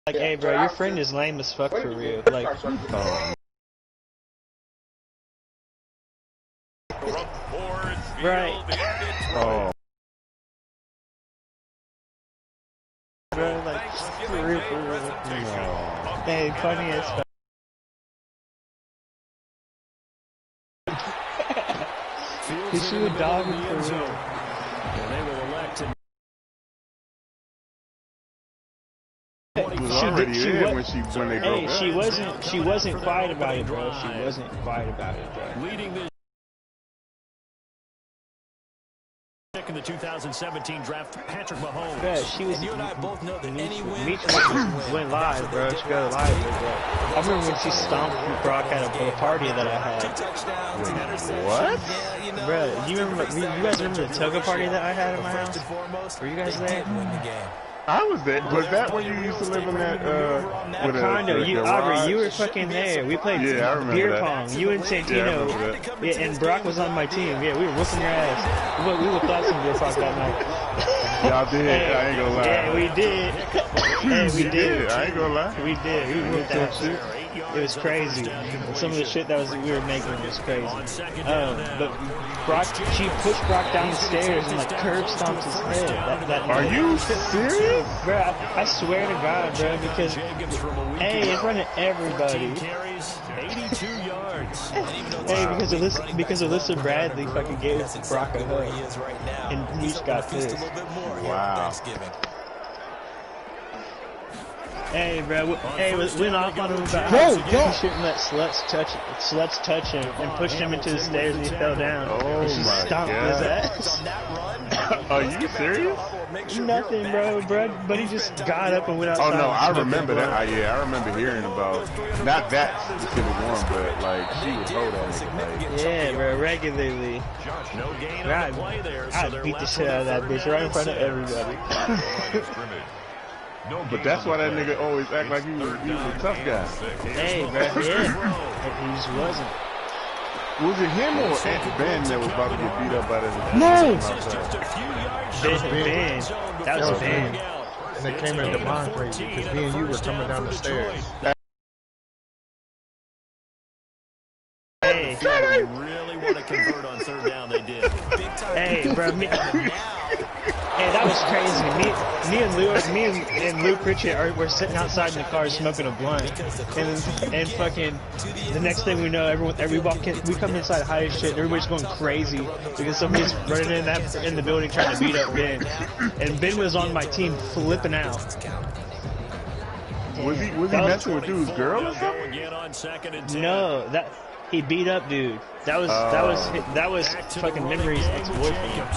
Like, hey, bro, your friend is lame as fuck for real. Like, right. Oh. Bro, like, for real. No. Hey, funny as fuck. He should have dogged him for real. They will elect to. When they broke up. She wasn't quiet about it, bro. She wasn't quiet about it, bro. Leading the pick in the 2017 draft, Patrick Mahomes. Yeah, she was. And you and I both know that any win went live, bro. She got live, bro. I remember when she stomped Brock at a party that I had. 2 touchdowns, an interception. What? Yeah, you know, Bro, you guys remember the toga party that I had at my house? Were you guys there? Win the game. I was there. Was that when you used to live in that, with Condo, garage? you were fucking there. We played beer pong. You and Santino. Yeah, and Brock was on my team. Yeah, we were whooping your ass. We were classing beer pong that night. Y'all did. I ain't gonna lie. Yeah, we did. Hey, we did. I ain't gonna lie. We did. We whooped that shit. It was crazy. And some of the shit that we were making was crazy. But Brock, she pushed Brock down the stairs and like curb stomped his head. Are you serious? Bro, I swear to God, bro, because hey, in front of everybody. 82 yards. Hey, because Alyssa Bradley fucking gave Brock a hug, and he just got pissed. Wow. Hey, bro. Hey, went off on him about how he shouldn't let sluts touch him, and pushed him into the stairs, and he fell down. Oh and she my stomped God. his ass. Are you serious? Nothing, bro. But he just got up and went outside. Oh no, I remember that. I remember hearing about not that specific one, but like she would hold that nigga. Like, yeah, bro, regularly. No gain on the play there. I beat the shit out of that bitch right in front of everybody. But that's why that nigga always act like he was a tough guy. Hey, bro, yeah. He just wasn't. Was it him or Ben that was about to get beat up by the No! That was Ben. That was Ben. And they came in Devon crazy because me and you were coming down the stairs. Hey. They really want to convert on third down. They did. Hey, bro. Hey, that was crazy. Me and Lou Pritchett were sitting outside in the car smoking a blunt, and fucking the next thing we know, we come inside high as shit. Everybody's going crazy because somebody's running in the building trying to beat up Ben, and Ben was on my team flipping out. Was he messing with dude's girl or something? No, he beat up dude. That was fucking Memory's ex-boyfriend.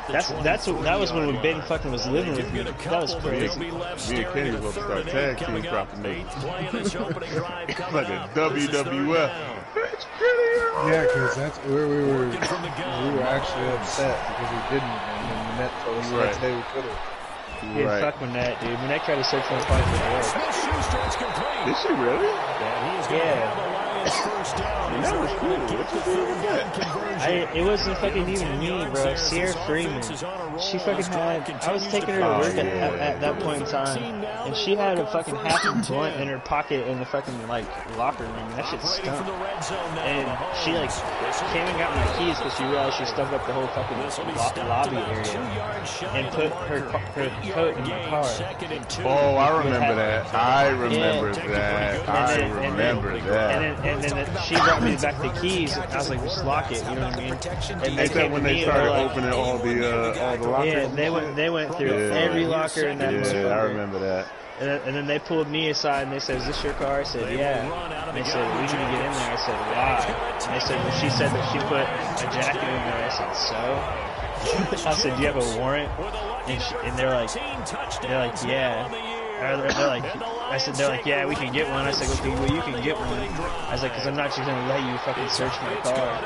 That was when Ben fucking was living with me. That was crazy. Me and Kenny was about to start tag team dropping niggas. Like a WWF. Yeah, because that's where we were actually upset because we didn't, and then Manette told us the next day we could have. Yeah, fuck Manette, dude. Manette tried to search for a fight for the Did she really? Yeah. That was cool. What you doing with that? It wasn't fucking even me, bro. Sierra Freeman. She fucking had. I was taking her to work at that point in time, and she had a fucking half a blunt in her pocket in the fucking like locker room. That shit stunk. And she like came and got my keys because she realized she stuck up the whole fucking lobby area and put her coat in my car. Oh, I remember that. I remember that. And then she brought me back the keys. And I was like, just lock it. You know what I mean? And Is that when they started opening all the lockers? Yeah, they went through every locker in that motherfucker. Yeah, I remember that. And then they pulled me aside and they said, "Is this your car?" I said, "Yeah." And they said, "We need to get in there." I said, "Why?" And they said, "Well, she said that she put a jacket in there." I said, "So?" I said, "Do you have a warrant?" And they're like, "Yeah." They're like, "Yeah, we can get one." I said, "Okay, well, you can get one." I was like, "Cause I'm not just gonna let you fucking search my car."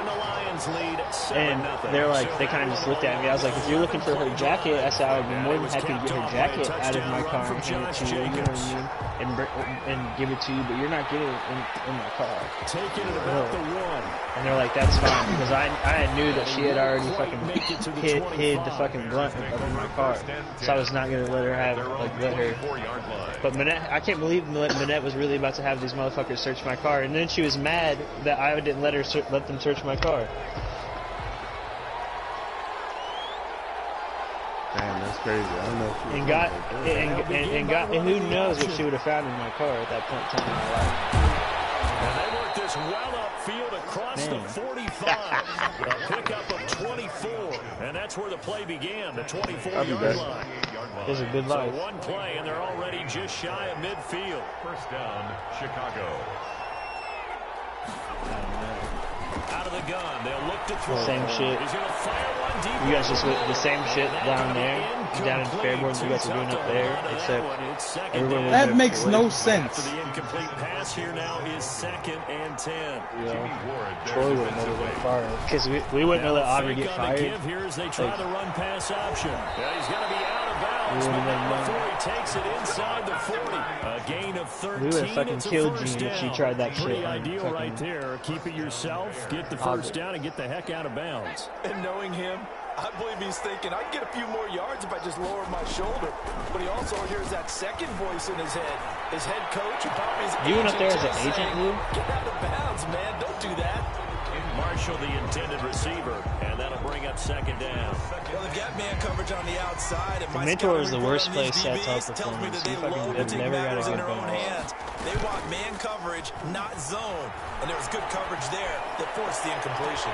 And they're like, they kind of just looked at me. I was like, if you're looking for her jacket, I said I would be more than happy to get her jacket out of my car and hand it to you, you know what I mean? And give it to you, but you're not getting it in my car. Taking it about the 1. And they're like, that's fine, because I knew that she had already fucking hid the fucking blunt in my car. So I was not going to let her have, let her. But Manette, I can't believe Manette was really about to have these motherfuckers search my car. And then she was mad that I didn't let them search my car. Damn, that's crazy. I don't know. And who knows what she would have found in my car at that point in time in my life. And they work this well upfield across the 45. A pickup of 24. And that's where the play began, the 24-yard line. It was a good life. So one play, and they're already just shy of midfield. First down, Chicago. Out of the gun, they'll look to throw. Same shit. He's gonna fire one deep. You guys just with the same shit down there, down in Fairborn, you guys are doing up there, except everyone was that makes no sense. The incomplete pass here now is 2nd and 10. Yeah. Troy would have never been fired. Because we wouldn't have let Aubrey get fired. Here as they try the run pass option. Yeah, he's gonna be out of bounds before he takes it inside the 40. A gain of 13. We would have fucking killed you if she tried that shit. Pretty ideal right there. Keep it yourself, get the first down, and get the heck out of bounds. And knowing him, I believe he's thinking, I can get a few more yards if I just lower my shoulder. But he also hears that second voice in his head. His head coach, and probably his you went up there as an saying, agent, Lou? Get out of bounds, man. Don't do that. Marshall, the intended receiver, and that'll bring up 2nd down. Well, they've got man coverage on the outside. And the mentor is the worst place set up performance. You fucking have never got a good bonus. They want man coverage, not zone. And there was good coverage there that forced the incompletion.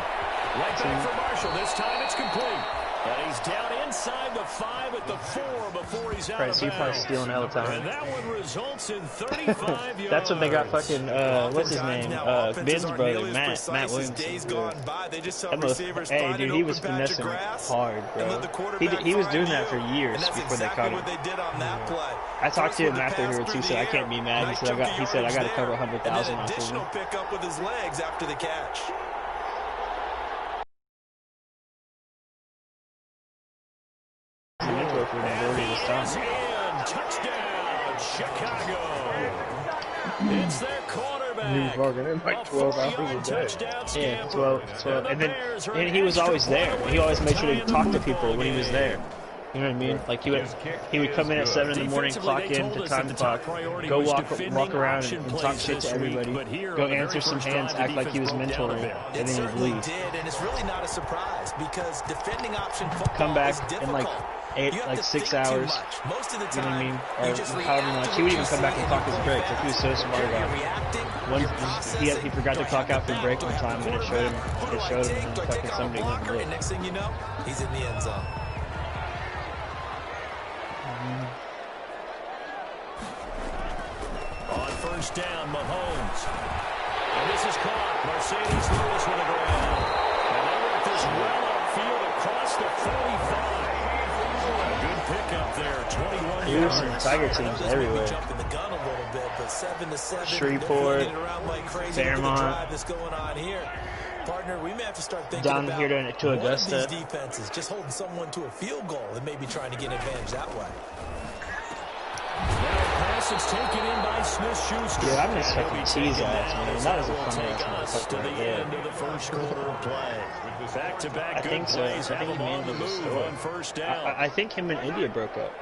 Right back for Marshall. This time it's complete. And he's down inside the 5 at the 4 before he's out of bounds. He's probably stealing all the time. And that one results in 35 yards. That's what they got fucking, what's his name? Ben's brother, Matt Williams. Hey, dude, he was finessing hard, bro. He was doing that for years before they caught him. I talked to him afterwards. He said, I can't be mad. He said, I got to cover 100,000 off of him. Pick up with his legs after the catch. Touchdown, Chicago. It's their quarterback. He was logging in like 12 hours a day. Yeah, 12. And he was always there. He always made sure to talk to people when he was there. You know what I mean? Like he would come in at 7 in the morning, clock in to time talk, go walk around and talk shit to everybody, go answer some hands, act like he was mentoring, and then he'd leave. And it's really not a surprise because defending option football come back in like 6 hours. Most of the you know what I time, mean? Or however much. He would even come back and clock his breaks. Like he was so smart about it. He forgot to clock out for break one time, and it showed him and fucking somebody went and next thing you know, he's in the end zone. On first down, Mahomes. And this is caught. Mercedes Lewis with a grab. And they work this well upfield across the 45. A good pickup there, 21 There's yards. some Tiger teams everywhere. Jumping the gun a little bit, but 7-7. Shreveport, Fairmont. Partner, we may have to start thinking down about here to Augusta. One of these defenses, just holding someone to a field goal and maybe trying to get an advantage that way. Pass is taken in by Smith-Schuster. Dude, I miss fucking tease ass, man. That was a fun ass motherfucker. To the end of the first quarter of play. Back-to-back good plays. I think he made the move on first down. I think him and India broke up.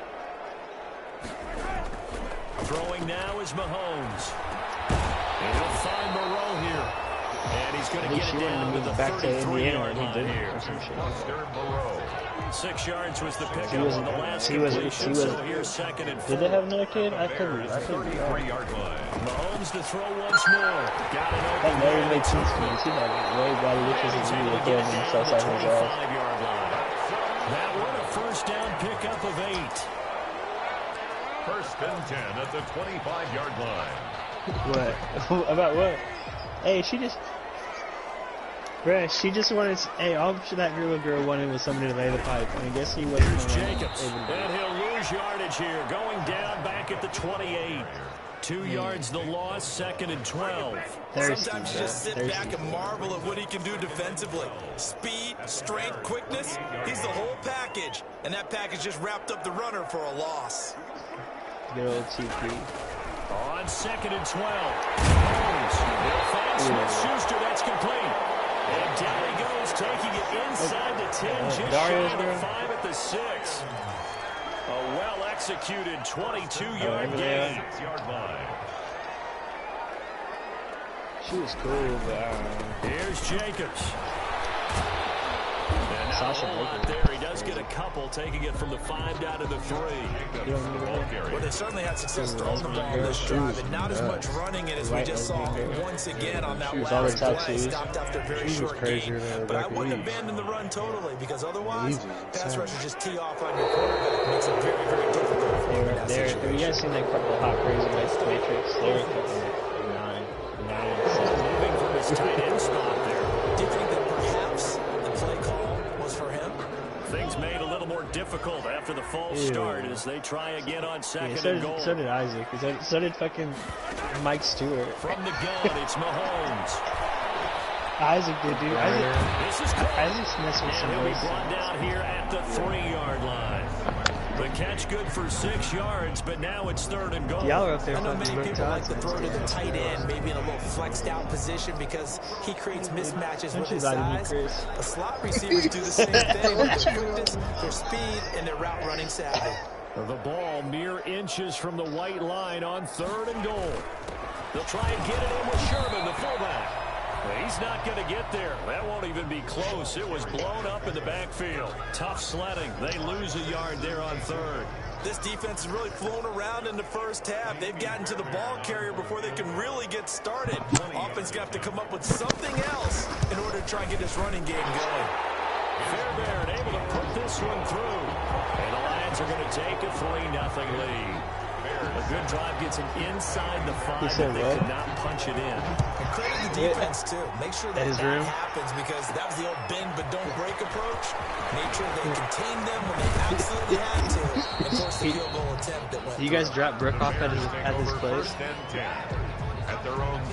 Throwing now is Mahomes. And he'll find Moreau here. And he's going to get it down to the back to Indiana, and he didn't. Or some shit. 6 yards was the pickup on the last completion. So here's 2nd and 4. Did they have another kid? I couldn't. Mahomes to throw once more. Got it open. That never made sense to me. He had way body looks as he was killing himself out of his ass. That one a first down pickup of 8. 1st and 10 at the 25-yard line. What? About what? Hey, she just wanted. Hey, all that little girl wanted was somebody to lay the pipe. And I guess he wasn't. Here's Jacobs, and he'll lose yardage here. Going down back at the 28. 2 yards the loss, 2nd and 12. Sometimes you just sit back and marvel at what he can do defensively. Speed, strength, quickness, he's the whole package. And that package just wrapped up the runner for a loss. Good old TP. On 2nd and 12. They'll find Smith-Schuster. That's complete. And down he goes, taking it inside the 10, just shy of the 5 at the 6. A well-executed 22-yard gain. She was cool, but here's Jacobs. And now Sasha a lot there. He does get a couple, taking it from the 5 down to the 3. Well, they certainly had success throwing the ball this drive, and not as much running it as we just saw once again on that last play. Stopped after a very short game. But I wouldn't abandon the run totally, because otherwise, pass rushers just tee off on your quarterback. Makes it very, very difficult. Have you guys seen that couple hot crazy Matrix? They were fucking 9 and 7. Moving from his tight end spot there. Do you think that perhaps the play call was for him? Things made a little more difficult after the false start as they try again on 2nd and goal. So did Isaac. So did fucking Mike Stewart. From the gun, it's Mahomes. Isaac did, dude. Isaac's messing with some He'll be voices. brought down here at the 3-yard line. The catch good for 6 yards, but now it's 3rd and goal. Y'all are up there I know fucking many people like to Johnson. throw to the tight end, maybe in a little flexed out position because he creates mismatches with his size. But slot receivers do the same thing. Their quickness, their speed, and their route running savvy. The ball mere inches from the white line on 3rd and goal. They'll try and get it in with Sherman, the fullback. He's not going to get there. That won't even be close. It was blown up in the backfield. Tough sledding. They lose a yard there on 3rd. This defense has really flown around in the first half. They've gotten to the ball carrier before they can really get started. Offense got to come up with something else in order to try and get this running game going. Fairbairn able to put this one through. And the Lions are going to take a 3-0 lead. A good drive gets them inside the 5, but they could not punch it in. And credit the defense, too. Make sure that happens, because that was the old bend but don't break approach. Made sure they contained them when they absolutely had to, and forced the field goal attempt that went. You guys dropped Brooke off at his place?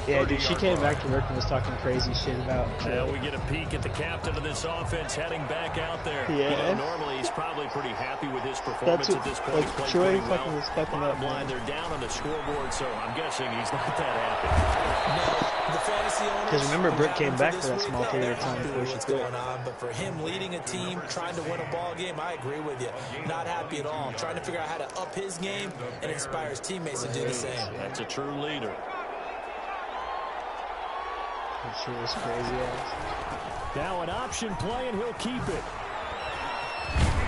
Yeah, dude, she came back to work and was talking crazy shit about. Now we get a peek at the captain of this offense heading back out there. Yeah. You know, normally he's probably pretty happy with his performance at this point. Like, Troy fucking was fucking up. Bottom line, they're down on the scoreboard, so I'm guessing he's not that happy. No, the fantasy owners. Because remember, Brooke came back for that small period of time before she quit. But for him leading a team, trying to win a ball game, I agree with you. Not happy at all. Trying to figure out how to up his game and inspire his teammates to do the same. That's a true leader. She was crazy ass. Now an option play, and he'll keep it.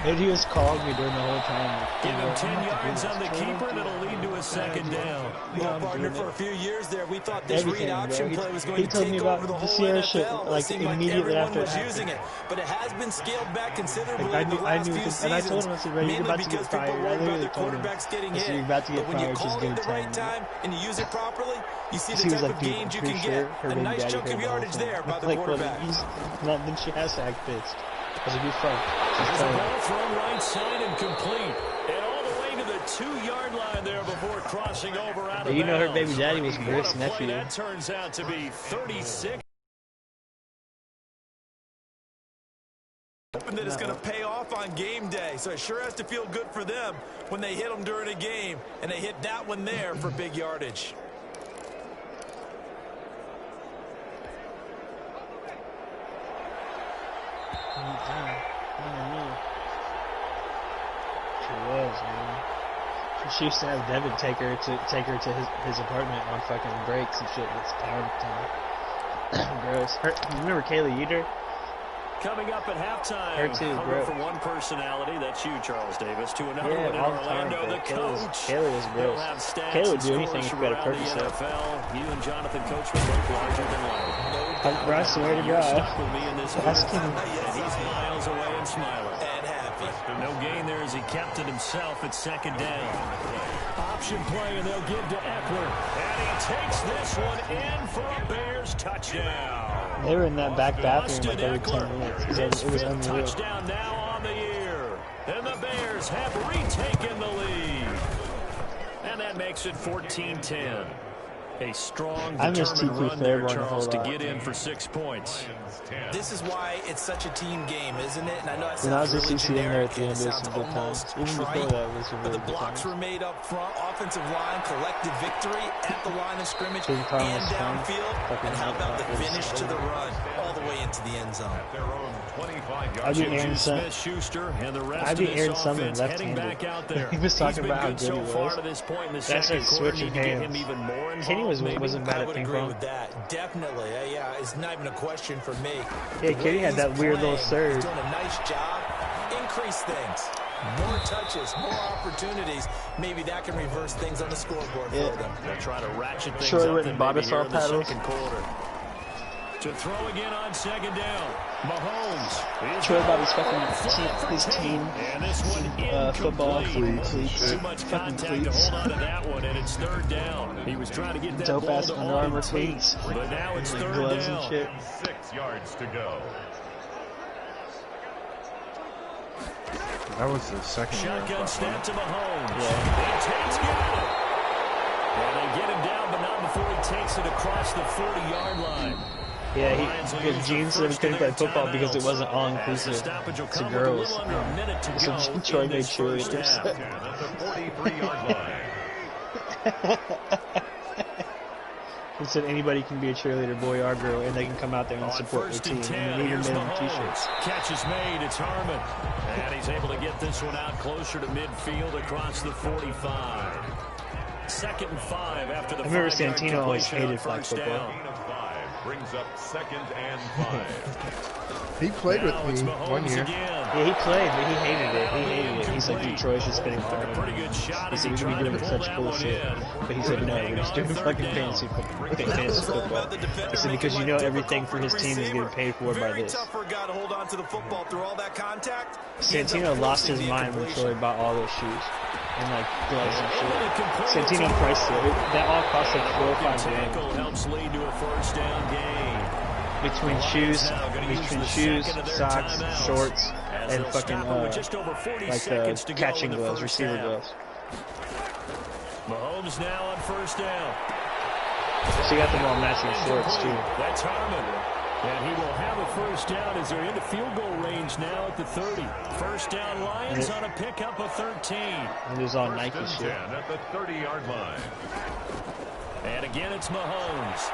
And he was calling me during the whole time. Like, Give him 10 yards on the keeper, and it'll lead to a 2nd down. Well, partner, for a few years there, we thought this read option play was going to take over the whole Sierra NFL. shit, like, immediately after was using it, but it has been scaled back considerably like, the last few seasons. And I told him, I said, you're about to get fired. I literally told him, you're about to get when you fired, call just it give at it the right time and you use it properly, you see the type of gains you can get. A nice chunk of yardage there by the quarterback. Then she has to act pissed. I was like, you're fucked. There's a ball thrown right side and complete. And all the way to the 2-yard line there before crossing over out of bounds. You know her baby daddy was Griff's nephew. That turns out to be 36. Hoping that it's going to pay off on game day. So it sure has to feel good for them when they hit them during a game. And they hit that one there for big yardage. She was, man. She used to have Devin take her to his apartment on fucking breaks and shit. It's pound time. Gross. Remember Kaylee Eater? Coming up at halftime. Her too, I'll bro. go from one personality, that's you, Charles Davis, to another Yeah, one in all the Orlando, time, the bro. coach. Kaylee was They'll gross. have stats Kaylee would and do anything scores if from you got a around purpose the up. NFL. You and Jonathan Coachman both larger than life. Bro, I swear to You're God. stuck with me in this Ask booth, him. and he's miles away and smiling. And happy. No gain there as he kept it himself at 2nd down. Option play, and they'll give to Eckler. And he takes this one in for a Bears touchdown. They were in that back bathroom like every Austin 10 minutes. Eckler, It was his 5th unreal. touchdown now on the year. And the Bears have retaken the lead. And that makes it 14-10. A strong, I miss determined TP run there, Fairborn Charles, to a whole get in for 6 points. This is why it's such a team game, isn't it? And I know that When I was sounds a really CC in there generic at the end, and it it was sounds some good times. almost Even before trite, that, it was some but really the good blocks times. were made up front, offensive line, collective victory at the line of scrimmage King Kong and was fun. downfield. Fucking And how about the hot. finish to the run all the way into the end zone? I'd be Aaron Smith-Schuster and the rest I'd be of this Aaron Sumner, offense heading left-handed. back out there. He was talking He's about how been good he so far was. to this point in the That's second like quarter. switching Need to get hands. him even more involved. Kenny maybe. wasn't bad I at would ping agree pong. with that. Definitely. Yeah, it's not even a question for me. Yeah, The Kenny way had that he's weird little playing, surge. He's doing a nice job. Increase things. More touches, more opportunities. Maybe that can reverse things on the scoreboard for them. They'll try to ratchet things Troy up went then and bought maybe us here all in the paddles. second quarter. To throw again on second down. Mahomes. Troy bought his team And this one football incomplete. Too cleats. much Fucking contact to cleats. hold on to that one, and it's third down. He was trying to get that Dope ball ass to Under Armour Arnold Tate, cleats. but now it's Like third gloves down. and shit. 6 yards to go. That was the second Shotgun snap to Mahomes. Yeah. He takes it. And they get him down, but not before he takes it across the 40-yard line. Yeah, his Gene said he couldn't play football because it wasn't all inclusive to girls. So Troy made cheerleaders. At the 43-yard line. He said anybody can be a cheerleader, boy or girl, and they can come out there and support their team. And you need them in t-shirts. Catch is made. It's Harmon. And he's able to get this one out closer to midfield across the 45. 2nd and 5 after the I remember 5-yard Santino always completion on hated flag first football. down. Gain of 5 brings up 2nd and 5. He played with Now it's me Mahomes one year. again. Yeah, he played, but he hated it. He hated it. He's like, Detroit should spend Took a hard. pretty good shot He as said he we could tried be to doing pull such that cool one shit. in. But he said, no, we're just doing fucking fantasy football. He said, because you know everything for his team is getting paid for by this. Tough for a guy to hold on to the football through all that contact. Santino lost his mind when Troy bought all those shoes and like gloves and shit. Santino priced it. That all cost like $4 or $5 grand. Tackle helps lead to a first down gain. Between shoes, socks, shorts, and fucking like catching gloves, receiver gloves. Mahomes now on first down. So you got them all matching shorts too. That's Harmon. And he will have a first down as they're into field goal range now at the 30. First down Lions on a pickup of 13. And there's all Nike First shit. and 10 at the 30-yard line. And again, it's Mahomes.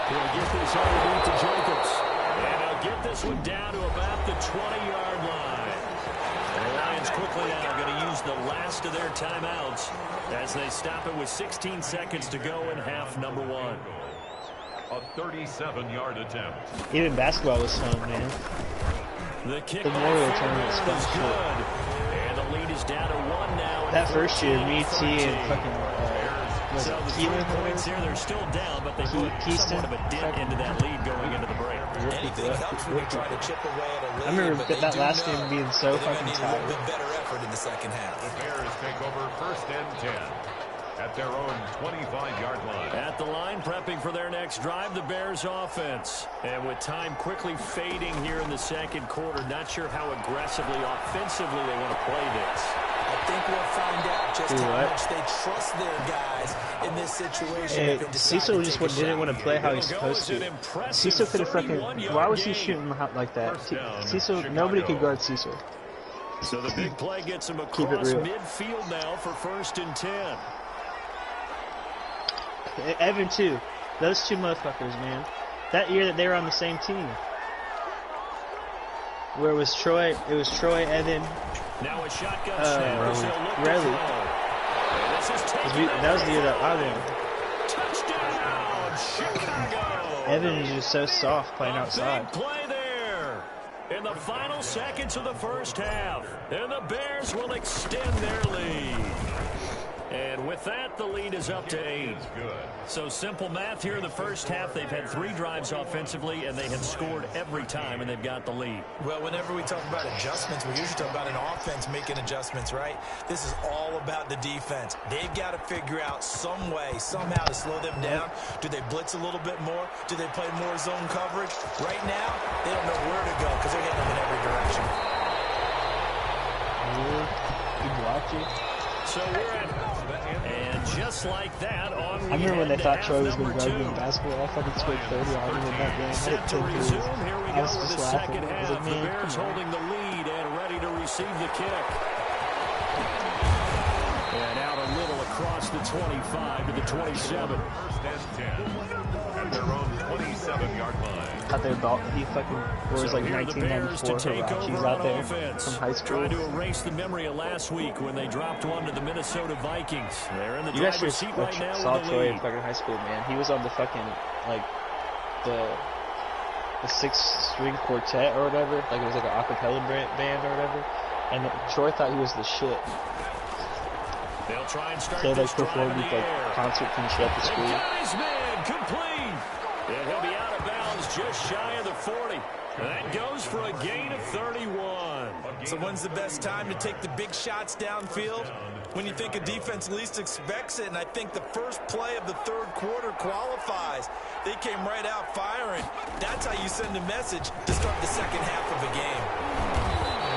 He'll get this underneath to Jacobs. And he'll get this one down to about the 20-yard line. And the Lions quickly now going to use the last of their timeouts as they stop it with 16 seconds to go in half number 1. A 37-yard attempt. Even basketball was fun, man. The kick The Memorial Tournament was fun is shit. good. And the lead is down to 1 now. That first year, me, T, and fucking was So it the 3 Keelan? points here, they're still down, but they put Keyston? somewhat of a dent into that lead going into the break. Anything helps when you're trying to chip away at a lead. I remember but they that do last know game being so that they're fucking gonna need a little tired. bit better effort in the second half. The Bears take over first and 10 at their own 25-yard line. At the line, prepping for their next drive, the Bears offense. And with time quickly fading here in the second quarter, not sure how aggressively, offensively they want to play this. I think we'll find out just how much they trust their guys in this situation. Hey, if they decide Cecil to just take a didn't shot. want to play how he's supposed to. Cecil could have fucking. Why was he shooting like that? Cecil, nobody could guard Cecil. So the big play gets him Keep it across real. midfield now for first and 10. Evan too. Those two motherfuckers, man. That year that they were on the same team. Where it was Troy, Evan. Now a shotgun snap. as they'll look to Relly. throw. And this is taken That was the year that I won. Touchdown, Chicago. Evan was just so soft playing outside. Big play there. In the final seconds of the first half. And the Bears will extend their lead. And with that, the lead is up to 8. So simple math here in the first half. They've had 3 drives offensively, and they have scored every time, and they've got the lead. Well, whenever we talk about adjustments, we usually talk about an offense making adjustments, right? This is all about the defense. They've got to figure out some way, somehow to slow them down. Do they blitz a little bit more? Do they play more zone coverage? Right now, they don't know where to go because they're hitting them in every direction. He blocked you. So we're at, and just like that, on I remember when they thought Troy was going to guard me in basketball. I fucking scored 30 on him in that game. Set to resume. Here we go with the second half. Like, the Bears holding the lead and ready to receive the kick. And out a little across the 25 to the 27. First and 10 at their own 27-yard line. Out there, he fucking was like 1994 Hirachis out there from high school. Trying to erase the memory of last week when they dropped one to the Minnesota Vikings. They're in the you driver's seat right now. Saw Troy in fucking high school, man. He was on the fucking like the 6-string quartet or whatever. Like it was like an acapella band or whatever. And Troy thought he was the shit. They'll try and start so they performed with like concert and shit at the school. Got his man complete. And he'll be out of bounds just shy of the 40. And that goes for a gain of 31. So when's the best time to take the big shots downfield? When you think a defense least expects it, and I think the first play of the third quarter qualifies. They came right out firing. That's how you send a message to start the second half of a game.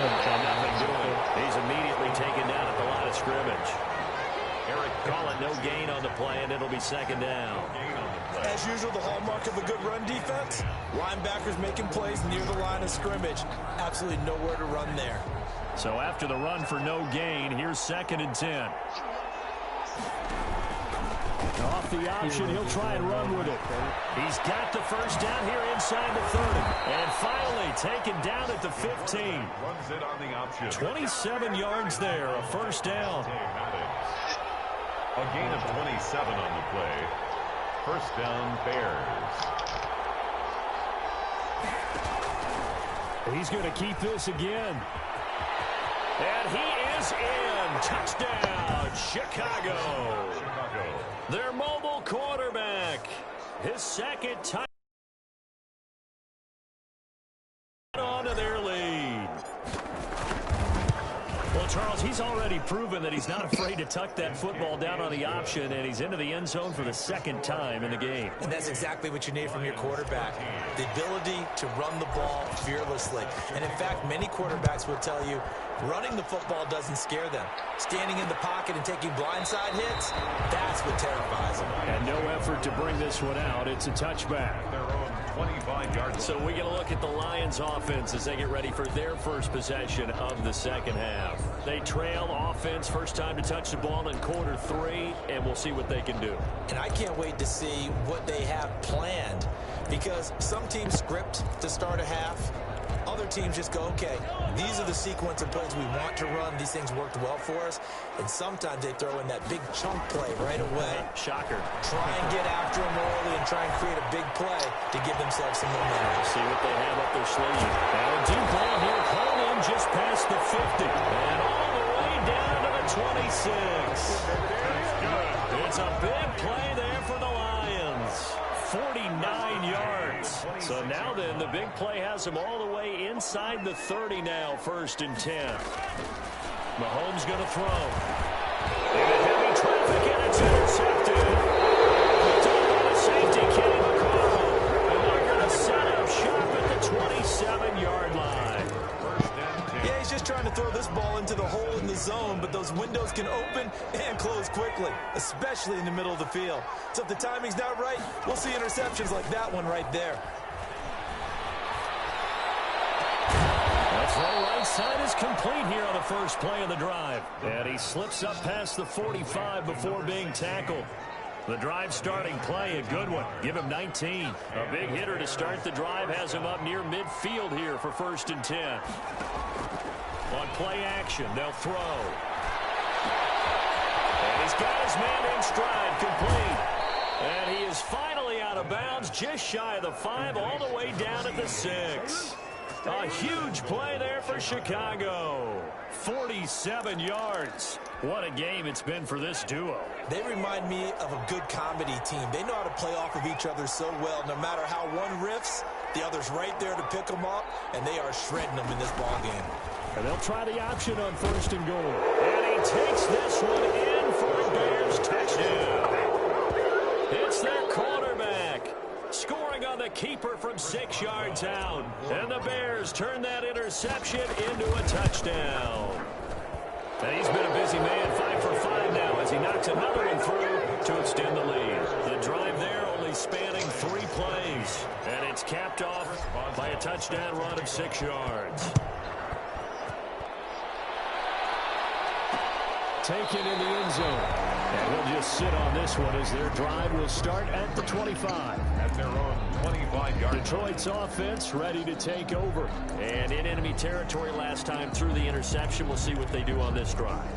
Nothing doing. He's immediately taken down at the line of scrimmage. Eric calling no gain on the play, and it'll be second down. As usual, the hallmark of a good run defense, linebackers making plays near the line of scrimmage. Absolutely nowhere to run there. So after the run for no gain, here's second and 10. Off the option, he'll try and run with it. He's got the first down here inside the 30. And finally taken down at the 15. Runs it on the option. 27 yards there, a first down. A gain of 27 on the play. First down, Bears. He's going to keep this again. And he is in. Touchdown, Chicago. Their mobile quarterback. His second time onto their lead. Well, Charles, he's already proven that he's not afraid to tuck that football down on the option, and he's into the end zone for the second time in the game. And that's exactly what you need from your quarterback, the ability to run the ball fearlessly. And, in fact, many quarterbacks will tell you running the football doesn't scare them. Standing in the pocket and taking blindside hits, that's what terrifies them. And no effort to bring this one out. It's a touchback. Their own 25-yard. So we get a look at the Lions offense as they get ready for their first possession of the second half. They trail offense, first time to touch the ball in quarter 3, and we'll see what they can do. And I can't wait to see what they have planned, because some teams script to start a half. Other teams just go, okay, these are the sequence of plays we want to run. These things worked well for us. And sometimes they throw in that big chunk play right away. Shocker. Try and get after them early and try and create a big play to give themselves some momentum. See what they have up their sleeve. Now a deep ball here, called in just past the 50. And all the way down to the 26. It's a big play there for the Lions. 49 yards. So now then, the big play has him all the way inside the 30 now, first and 10. Mahomes going to throw. And heavy traffic, and it's intercepted. Done by the safety, Kenny McCarroll. And they're going to set up shop at the 27-yard line. Yeah, he's just trying to throw this ball into the hole in the zone, but those windows can open and close quickly, especially in the middle of the field. So if the timing's not right, we'll see interceptions like that one right there. The throw right side is complete here on the first play of the drive. And he slips up past the 45 before being tackled. The drive starting play, a good one. Give him 19. A big hitter to start the drive has him up near midfield here for first and 10. On play action, they'll throw. And he's got his man in stride, complete. And he is finally out of bounds, just shy of the 5, all the way down at the 6. A huge play there for Chicago. 47 yards. What a game it's been for this duo. They remind me of a good comedy team. They know how to play off of each other so well. No matter how one riffs, the other's right there to pick them up, and they are shredding them in this ball game. And they'll try the option on first and goal. And he takes this one in for a Bears touchdown. It's their quarterback scoring on the keeper from 6 yards out. And the Bears turn that interception into a touchdown. And he's been a busy man, 5 for 5 now as he knocks another one through to extend the lead. The drive there only spanning 3 plays. And it's capped off by a touchdown run of 6 yards. Taken in the end zone. And we'll just sit on this one as their drive will start at the 25. At their own 25-yard. Detroit's offense ready to take over. And in enemy territory last time through the interception. We'll see what they do on this drive.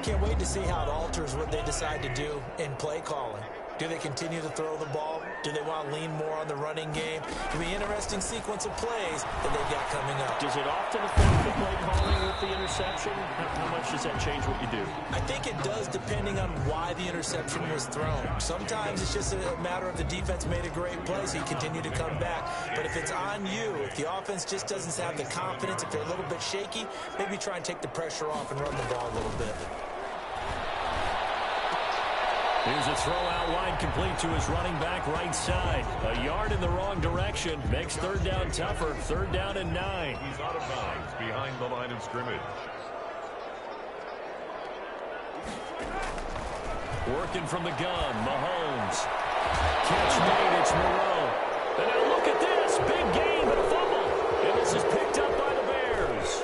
Can't wait to see how it alters what they decide to do in play calling. Do they continue to throw the ball? Do they want to lean more on the running game? It'll be an interesting sequence of plays that they've got coming up. Does it often affect the play calling with the interception? How much does that change what you do? I think it does depending on why the interception was thrown. Sometimes it's just a matter of the defense made a great play, so you continue to come back. But if it's on you, if the offense just doesn't have the confidence, if they're a little bit shaky, maybe try and take the pressure off and run the ball a little bit. Here's a throw out wide, complete to his running back right side. A yard in the wrong direction. Makes third down tougher. 3rd down and 9. He's out of bounds behind the line of scrimmage. Working from the gun, Mahomes. Catch made, it's Moreau. And now look at this. Big gain, but a fumble. And this is picked up by the Bears.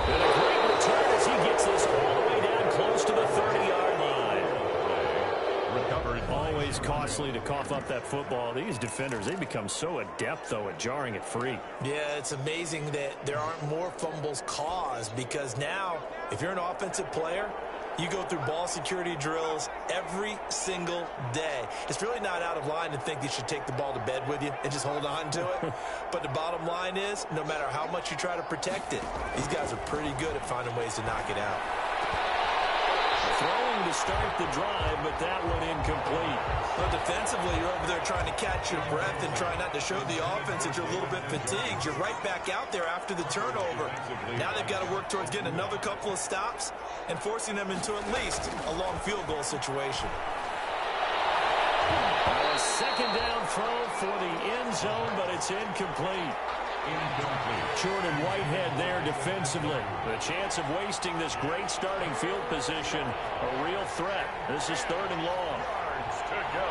And a great return as he gets this all the way down close to the 30-yard line. Always costly to cough up that football. These defenders, they become so adept, though, at jarring it free. Yeah, it's amazing that there aren't more fumbles caused because now, if you're an offensive player, you go through ball security drills every single day. It's really not out of line to think you should take the ball to bed with you and just hold on to it. But the bottom line is, no matter how much you try to protect it, these guys are pretty good at finding ways to knock it out. Throwing to start the drive, but that one incomplete. Well, defensively, you're over there trying to catch your breath and try not to show the offense that you're a little bit fatigued. You're right back out there after the turnover. Now they've got to work towards getting another couple of stops and forcing them into at least a long field goal situation. A second down throw for the end zone, but it's incomplete. Jordan Whitehead there defensively. The chance of wasting this great starting field position, a real threat. This is 3rd and long. To go.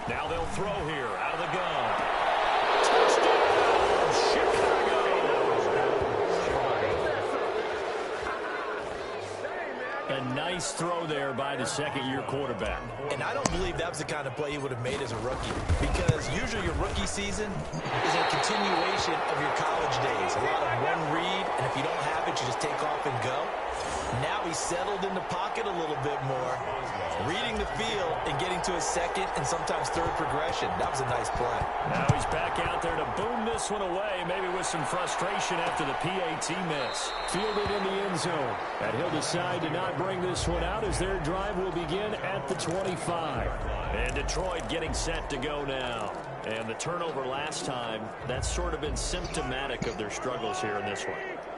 Now they'll throw here out of the gun. Touchdown, Chicago. A nice throw there by the second-year quarterback. And I don't believe that was the kind of play he would have made as a rookie, because usually your rookie season is a continuation of your college days. A lot of one read, and if you don't have it, you just take off and go. Now he's settled in the pocket a little bit more, reading the field and getting to his second and sometimes third progression. That was a nice play. Now he's back out there to boom this one away, maybe with some frustration after the PAT miss. Fielded in the end zone. And he'll decide to not bring this one out as their drive will begin at the 25. And Detroit getting set to go now. And the turnover last time, that's sort of been symptomatic of their struggles here in this one.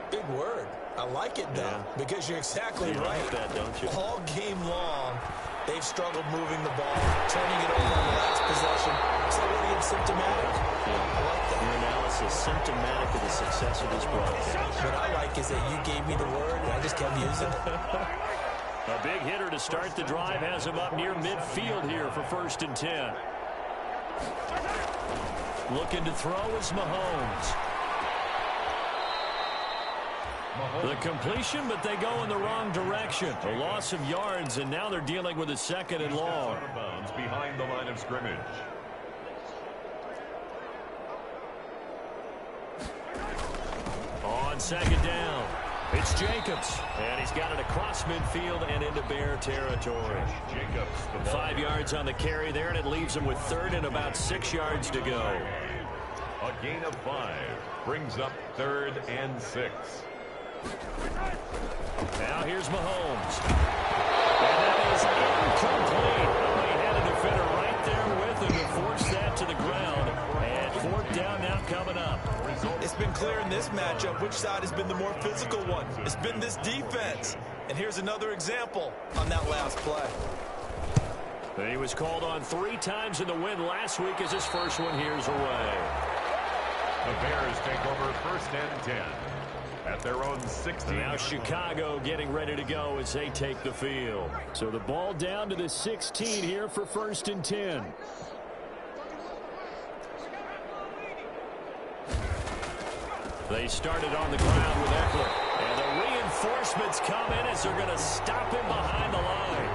Big word. I like it, though, because you're exactly right. Like that, don't you? All game long, they've struggled moving the ball, turning it over on the last possession. Is that really symptomatic? Yeah. I like that. Your analysis symptomatic of the success of this broadcast. What I like is that you gave me the word, and I just kept using it. A big hitter to start the drive has him up near midfield here for 1st and 10. Looking to throw is Mahomes. The completion, but they go in the wrong direction. A loss of yards, and now they're dealing with a 2nd and long. Out of bounds behind the line of scrimmage. On 2nd down, it's Jacobs. And he's got it across midfield and into Bear territory. Jacobs. 5 yards on the carry there, and it leaves him with 3rd and about 6 yards to go. A gain of 5 brings up 3rd and 6. Now here's Mahomes. And that is incomplete. Oh, he had a defender right there with him to force that to the ground. And 4th down now coming up. It's been clear in this matchup which side has been the more physical one. It's been this defense. And here's another example on that last play. He was called on 3 times in the win last week as his first one here's away. The Bears take over 1st and 10 at their own 16. Now Chicago getting ready to go as they take the field. So the ball down to the 16 here for 1st and 10. They started on the ground with Eckler. And the reinforcements come in as they're going to stop him behind the line.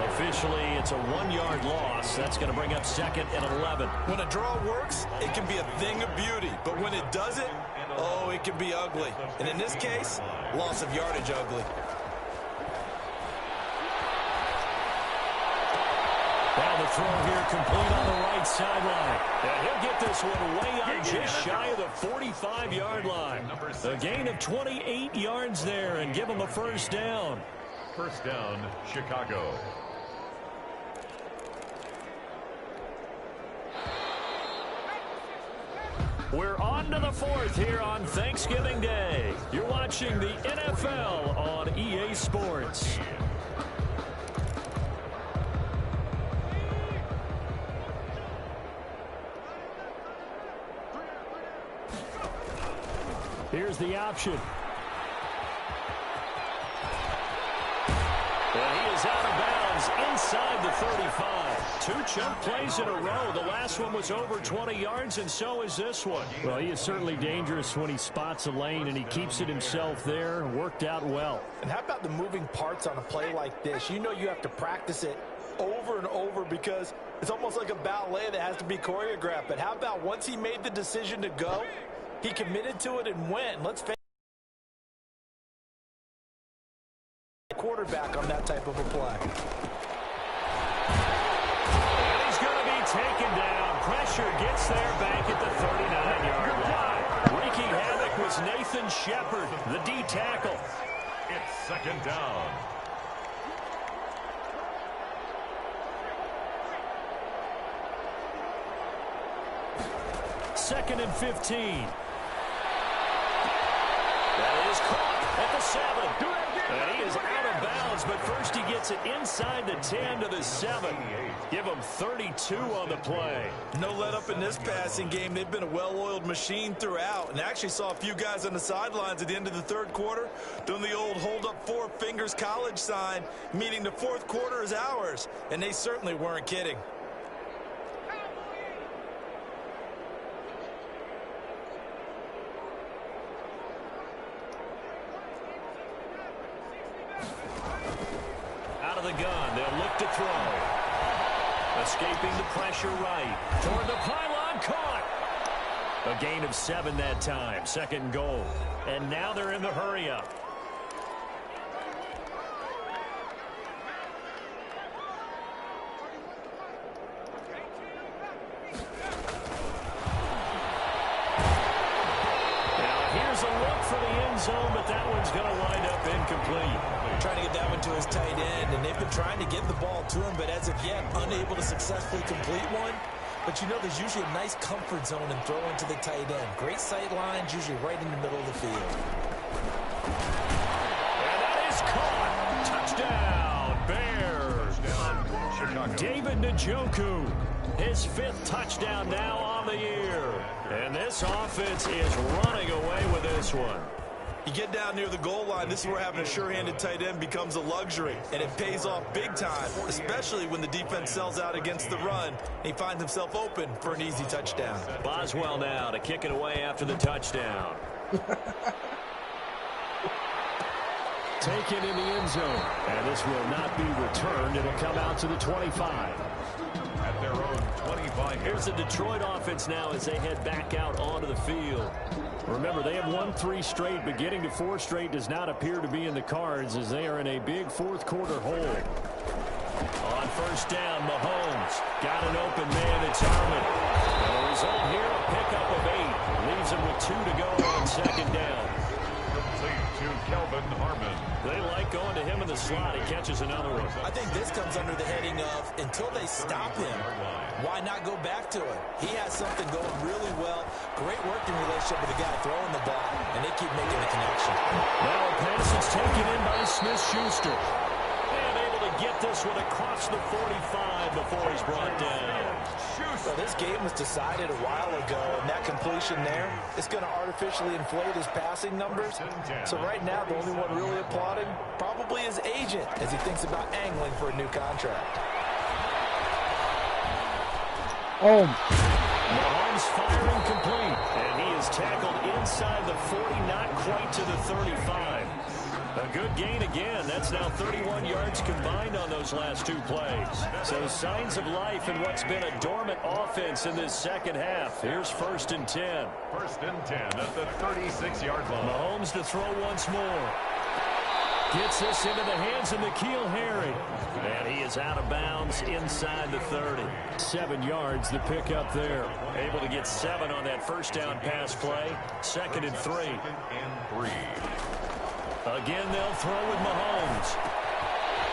Officially, it's a 1-yard loss. That's going to bring up 2nd and 11. When a draw works, it can be a thing of beauty. But when it doesn't, oh, it can be ugly. And in this case, loss of yardage ugly. Now the throw here complete on the right sideline. And he'll get this one way out just shy of the 45-yard line. A gain of 28 yards there and give him a 1st down. 1st down, Chicago. We're on to the 4th here on Thanksgiving Day. You're watching the NFL on EA Sports. Here's the option. And he is out of bounds inside the 35. 2 chunk plays in a row. The last one was over 20 yards, and so is this one. Well, he is certainly dangerous when he spots a lane, and he keeps it himself there. Worked out well. And how about the moving parts on a play like this? You know you have to practice it over and over because it's almost like a ballet that has to be choreographed. But how about once he made the decision to go, he committed to it and went. Let's face it, quarterback on that type of a play. And he's going to be taken down. Pressure gets there back at the 39-yard line. Wreaking havoc was Nathan Shepard, the D tackle. It's 2nd down. Second and 15. That is caught at the 7. And he is out of bounds, but first he gets it inside the 10 to the 7. Give him 32 on the play. No let up in this passing game. They've been a well-oiled machine throughout, and actually saw a few guys on the sidelines at the end of the 3rd quarter doing the old hold up 4 fingers college sign, meaning the 4th quarter is ours, and they certainly weren't kidding. Out of the gun, they'll look to throw. Escaping the pressure right. Toward the pylon, caught. A gain of 7 that time. 2nd and goal. And now they're in the hurry-up. Now here's a look for the end zone, but that one's going to wind up incomplete. Trying to get that one to his tight end, and they've been trying to get the ball to him, but as of yet, unable to successfully complete one. But you know there's usually a nice comfort zone in throwing to the tight end. Great sight lines, usually right in the middle of the field. And that is caught. Touchdown, Bears. David Njoku, his 5th touchdown now on the year. And this offense is running away with this one. You get down near the goal line, this is where having a sure-handed tight end becomes a luxury, and it pays off big time, especially when the defense sells out against the run, and he finds himself open for an easy touchdown. Boswell now to kick it away after the touchdown. Taken in the end zone, and this will not be returned. It'll come out to the 25. At their own 25. Here's the Detroit offense now as they head back out onto the field. Remember, they have won 3 straight, but getting to 4 straight does not appear to be in the cards as they are in a big 4th quarter hole. On 1st down, Mahomes got an open man. It's Armand. And the result here, a pickup of 8. Leaves him with 2 to go on 2nd down. Complete to Kelvin Harmon. They like going to him in the slot. He catches another one. I think this comes under the heading of, until they stop him, why not go back to it? He has something going really well. Great working relationship with the guy throwing the ball, and they keep making the connection. Now a pass is taken in by Smith-Schuster. And able to get this one across the 45 before he's brought down. Well, this game was decided a while ago, and that completion there is going to artificially inflate his passing numbers. So right now, the only one really applauding probably his agent as he thinks about angling for a new contract. Oh. Mahomes firing complete, and he is tackled inside the 40, not quite to the 35. A good gain again. That's now 31 yards combined on those last two plays. So signs of life in what's been a dormant offense in this second half. Here's 1st and 10. 1st and 10 at the 36-yard line. Mahomes to throw once more. Gets this into the hands of N'Keal Harry. And he is out of bounds inside the 30. 7 yards the pick up there. Able to get 7 on that first down pass play. 2nd and 3. 2nd and 3. Again, they'll throw with Mahomes.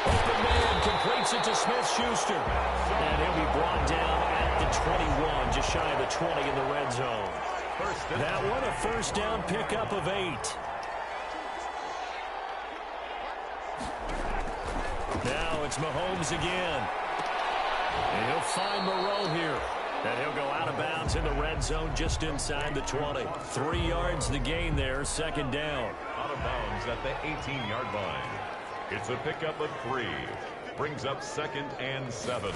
Open man completes it to Smith-Schuster. And he'll be brought down at the 21, just shy of the 20 in the red zone. That one, a first down pickup of 8. Now it's Mahomes again. And he'll find Moreau here. And he'll go out of bounds in the red zone just inside the 20. 3 yards the gain there, 2nd down. Out of bounds at the 18-yard line. It's a pickup of 3. Brings up 2nd and 7.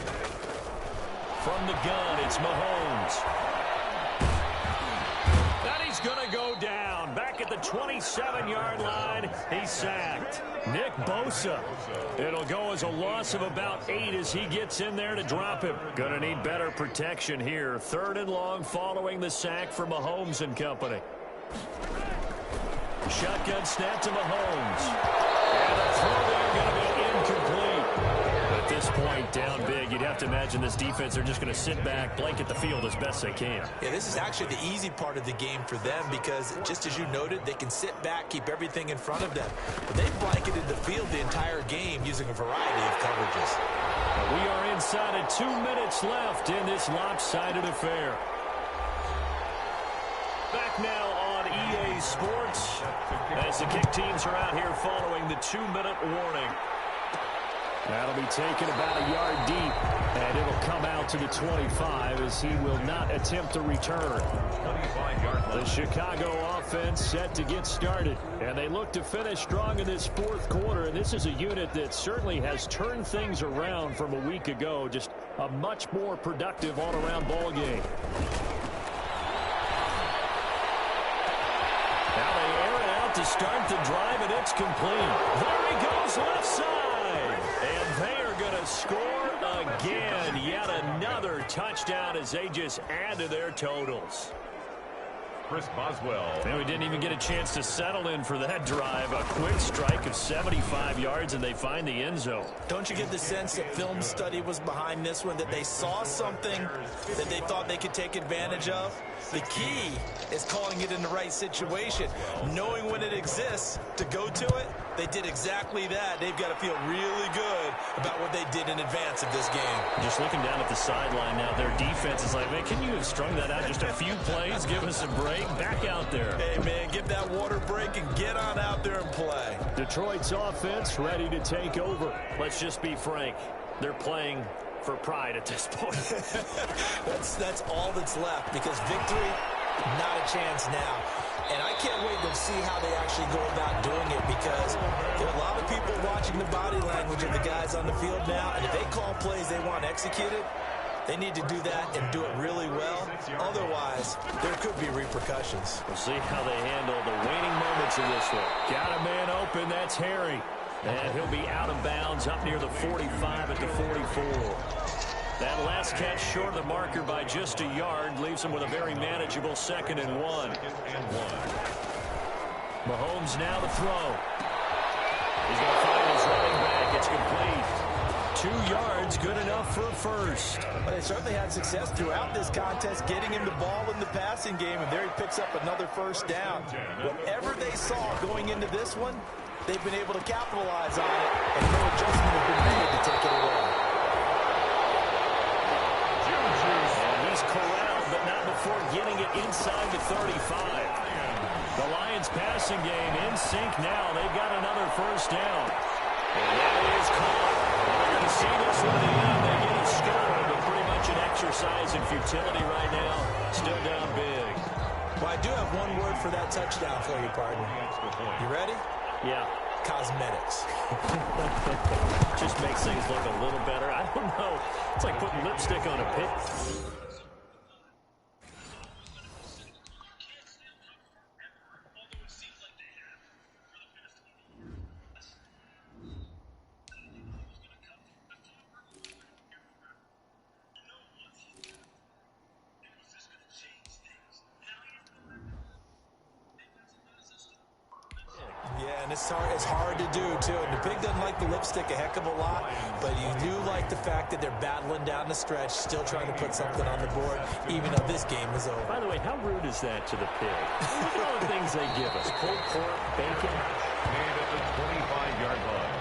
From the gun, it's Mahomes. And he's going to go down. Back at the 27-yard line, he's sacked. Nick Bosa. It'll go as a loss of about 8 as he gets in there to drop him. Going to need better protection here. 3rd and long following the sack for Mahomes and company. Shotgun snap to Mahomes. And the throw there going to be incomplete. At this point, down big, you'd have to imagine this defense, they're just going to sit back, blanket the field as best they can. Yeah, this is actually the easy part of the game for them because, just as you noted, they can sit back, keep everything in front of them. But they've blanketed the field the entire game using a variety of coverages. We are inside of 2 minutes left in this lopsided affair. Back now on EA Sports as the kick teams are out here following the 2-minute warning. That'll be taken about a yard deep, and it'll come out to the 25 as he will not attempt a return. The Chicago offense set to get started, and they look to finish strong in this 4th quarter, and this is a unit that certainly has turned things around from a week ago. Just a much more productive all-around ball game. Now they air it out to start the drive, and it's complete. There he goes, left side. And they are going to score again. Yet another touchdown as they just add to their totals. Chris Boswell. And we didn't even get a chance to settle in for that drive. A quick strike of 75 yards, and they find the end zone. Don't you get the sense that film study was behind this one, that they saw something that they thought they could take advantage of? The key is calling it in the right situation, knowing when it exists to go to it. They did exactly that. They've got to feel really good about what they did in advance of this game. Just looking down at the sideline now, their defense is like, man, can you have strung that out just a few plays? Give us a break. Back out there. Hey, man, give that water break and get on out there and play. Detroit's offense ready to take over. Let's just be frank. They're playing for pride at this point. that's all that's left because victory, not a chance now. And I can't wait to see how they actually go about doing it because there are a lot of people watching the body language of the guys on the field now, and if they call plays they want executed, they need to do that and do it really well. Otherwise, there could be repercussions. We'll see how they handle the waning moments of this one. Got a man open. That's Harry. And he'll be out of bounds up near the 45 at the 44. That last catch short of the marker by just a yard leaves him with a very manageable 2nd and 1. Mahomes now to throw. He's going to find his running back. It's complete. 2 yards, good enough for a first. Well, they certainly had success throughout this contest, getting him the ball in the passing game, and there he picks up another first down. Whatever they saw going into this one, they've been able to capitalize on it, and no adjustment has been made to take it away. And he's corralled, but not before getting it inside the 35. The Lions passing game in sync now. They've got another first down. And that is caught. We're going to see this one in the end. They get a score, but pretty much an exercise in futility right now. Still down big. Well, I do have one word for that touchdown for you, partner. You ready? Yeah. Cosmetics. Just makes things look a little better. I don't know. It's like putting lipstick on a pig. Yeah, and it's hard to do, too. And the pig doesn't like the lipstick a heck of a lot, but you do like the fact that they're battling down the stretch, still trying to put something on the board, even though this game is over. By the way, how rude is that to the pig? Look at all the things they give us. Pulled pork, bacon. Made at the 25-yard line.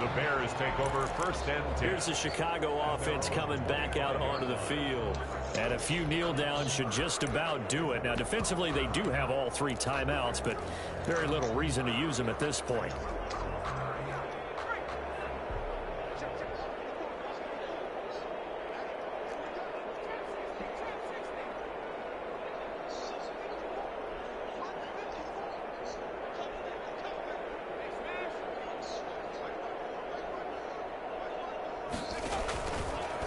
The Bears take over first and 10. Here's the Chicago offense coming back out onto the field. And a few kneel downs should just about do it. Now, defensively, they do have all 3 timeouts, but very little reason to use them at this point.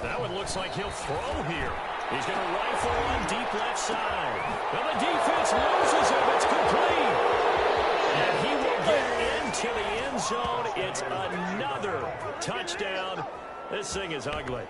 That one looks like he'll throw here. He's going to rifle one deep left side. Well, the defense loses him. It's complete. And he will get into the end zone. It's another touchdown. This thing is ugly.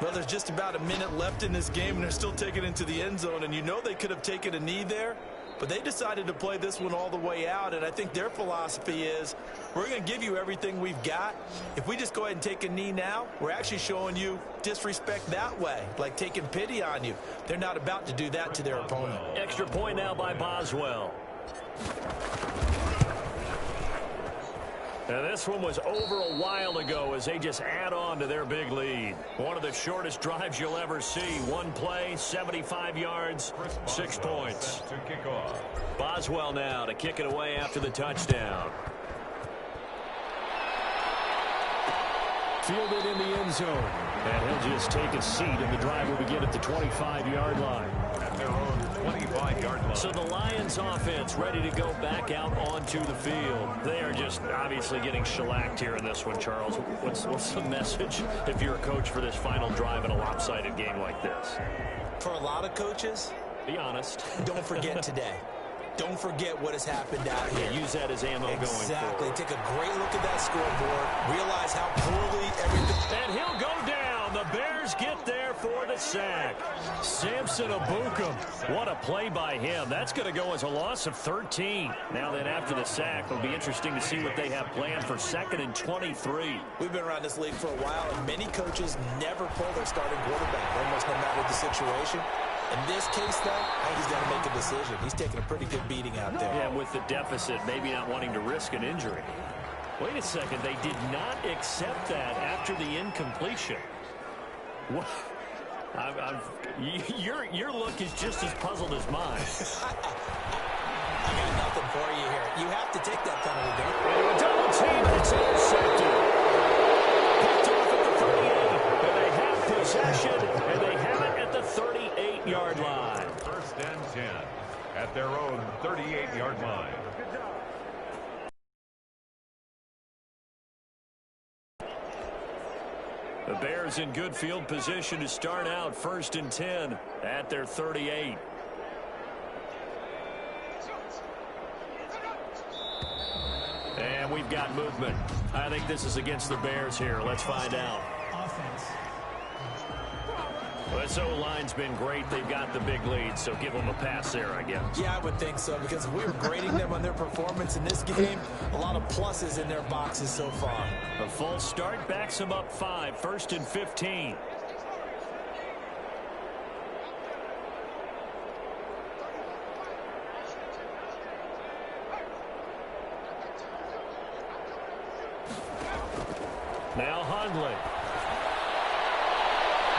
Well, there's just about a minute left in this game, and they're still taking it into the end zone. And you know they could have taken a knee there, but they decided to play this one all the way out. And I think their philosophy is, we're going to give you everything we've got. If we just go ahead and take a knee now, we're actually showing you disrespect that way, like taking pity on you. They're not about to do that to their opponent. Extra point now by Boswell. And this one was over a while ago as they just add on to their big lead. One of the shortest drives you'll ever see. One play, 75 yards, 6 points. To kick off. Boswell now to kick it away after the touchdown. Fielded in the end zone. And he'll just take a seat, and the drive will begin at the 25-yard line. At their own 25-yard line. So the Lions offense ready to go back out onto the field. They are just obviously getting shellacked here in this one, Charles. What's the message if you're a coach for this final drive in a lopsided game like this? For a lot of coaches, be honest. Don't forget today. Don't forget what has happened out here. Yeah, use that as ammo going forward. Exactly. Take a great look at that scoreboard. Realize how poorly everything... And he'll go down. The Bears get there for the sack. Samson Abukum. What a play by him. That's going to go as a loss of 13. Now then, after the sack, it'll be interesting to see what they have planned for 2nd and 23. We've been around this league for a while, and many coaches never pull their starting quarterback, almost no matter the situation. In this case, though, I think he's got to make a decision. He's taking a pretty good beating out there. Yeah, with the deficit, maybe not wanting to risk an injury. Wait a second. They did not accept that after the incompletion. What? Your look is just as puzzled as mine. I got nothing for you here. You have to take that penalty, don't you? Double team, it's intercepted. Picked off at the 38, and they have possession, and they have it at the 38-yard line. First and 10 at their own 38-yard line. The Bears in good field position to start out 1st and 10 at their 38. And we've got movement. I think this is against the Bears here. Let's find out. Offense. Well, this O-line's been great. They've got the big lead, so give them a pass there, I guess. Yeah, I would think so, because we were grading them on their performance in this game. A lot of pluses in their boxes so far. A false start backs them up 5, 1st and 15. Now Hundley.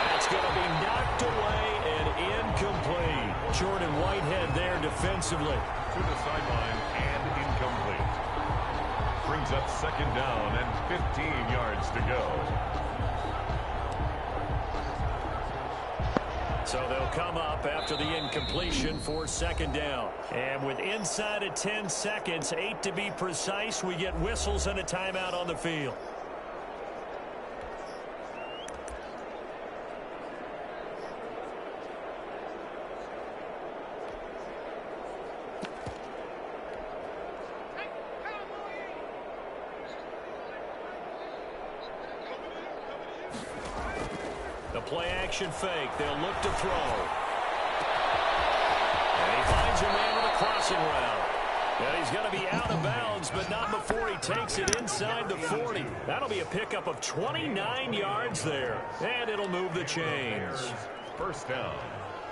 That's going to be knocked away and incomplete. Jordan Whitehead there defensively. To the sideline and incomplete. brings up second down and 15 yards to go. So they'll come up after the incompletion for second down. And with inside of 10 seconds, 8 to be precise, we get whistles and a timeout on the field. The play action fake. They'll look to throw. And he finds a man with a crossing route. And he's going to be out of bounds, but not before he takes it inside the 40. That'll be a pickup of 29 yards there. And it'll move the chains. First down.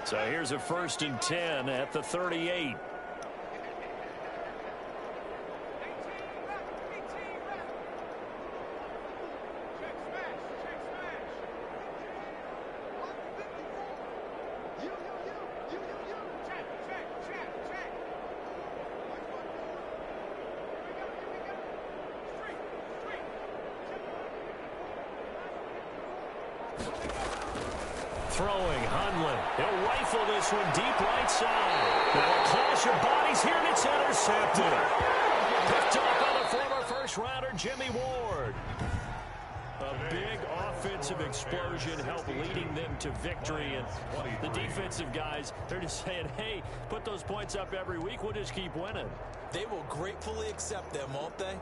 So here's a 1st and 10 at the 38. Throwing, Hundley. He'll rifle this one deep right side. Now a clash of bodies here, and it's intercepted. Picked up by the former first-rounder, Jimmy Ward. A big offensive explosion helped leading them to victory. And the defensive guys, they're just saying, hey, put those points up every week. We'll just keep winning. They will gratefully accept them, won't they?